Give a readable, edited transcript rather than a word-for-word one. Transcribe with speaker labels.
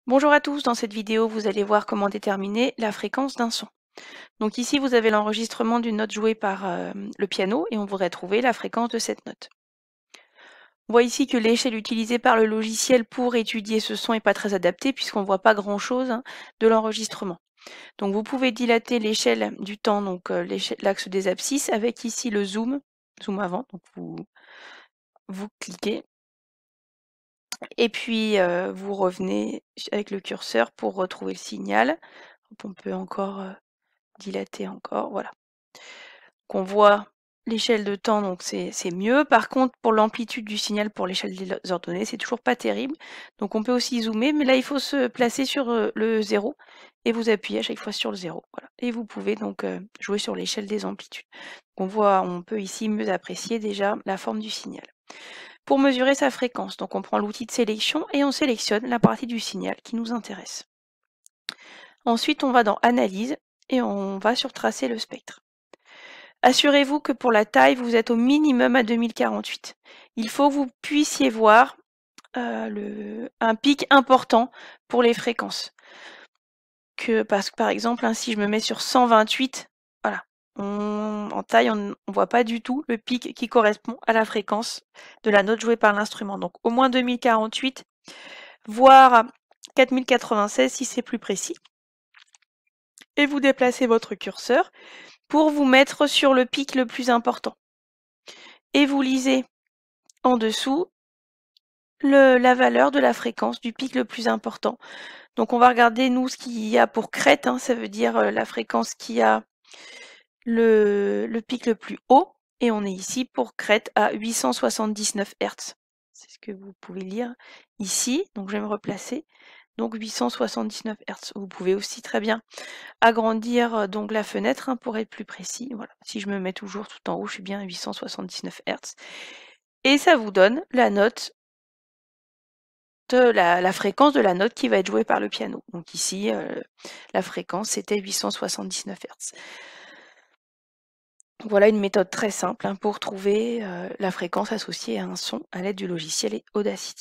Speaker 1: Bonjour à tous, dans cette vidéo vous allez voir comment déterminer la fréquence d'un son. Donc ici vous avez l'enregistrement d'une note jouée par le piano et on voudrait trouver la fréquence de cette note. On voit ici que l'échelle utilisée par le logiciel pour étudier ce son n'est pas très adaptée puisqu'on ne voit pas grand chose de l'enregistrement. Donc vous pouvez dilater l'échelle du temps, donc l'axe des abscisses avec ici le zoom avant, donc vous cliquez et puis vous revenez avec le curseur pour retrouver le signal. On peut encore dilater encore, voilà. Qu'on voit l'échelle de temps, donc c'est mieux. Par contre, pour l'amplitude du signal pour l'échelle des ordonnées, c'est toujours pas terrible. Donc on peut aussi zoomer, mais là il faut se placer sur le 0 et vous appuyez à chaque fois sur le 0. Voilà. Et vous pouvez donc jouer sur l'échelle des amplitudes. On peut ici mieux apprécier déjà la forme du signal. Pour mesurer sa fréquence, donc on prend l'outil de sélection et on sélectionne la partie du signal qui nous intéresse. Ensuite, on va dans Analyse et on va sur Tracer le spectre. Assurez-vous que pour la taille, vous êtes au minimum à 2048. Il faut que vous puissiez voir un pic important pour les fréquences. Parce que par exemple, si je me mets sur 128, voilà, en taille, on ne voit pas du tout le pic qui correspond à la fréquence de la note jouée par l'instrument. Donc au moins 2048, voire 4096 si c'est plus précis. Et vous déplacez votre curseur pour vous mettre sur le pic le plus important. Et vous lisez en dessous la valeur de la fréquence du pic le plus important. Donc on va regarder nous ce qu'il y a pour crête, ça veut dire la fréquence qui a le pic le plus haut, et on est ici pour crête à 879 Hz. C'est ce que vous pouvez lire ici, donc je vais me replacer. Donc 879 Hz. Vous pouvez aussi très bien agrandir donc la fenêtre pour être plus précis. Voilà. Si je me mets toujours tout en haut, je suis bien à 879 Hz. Et ça vous donne la note la fréquence de la note qui va être jouée par le piano. Donc ici, la fréquence c'était 879 Hz. Voilà une méthode très simple pour trouver la fréquence associée à un son à l'aide du logiciel Audacity.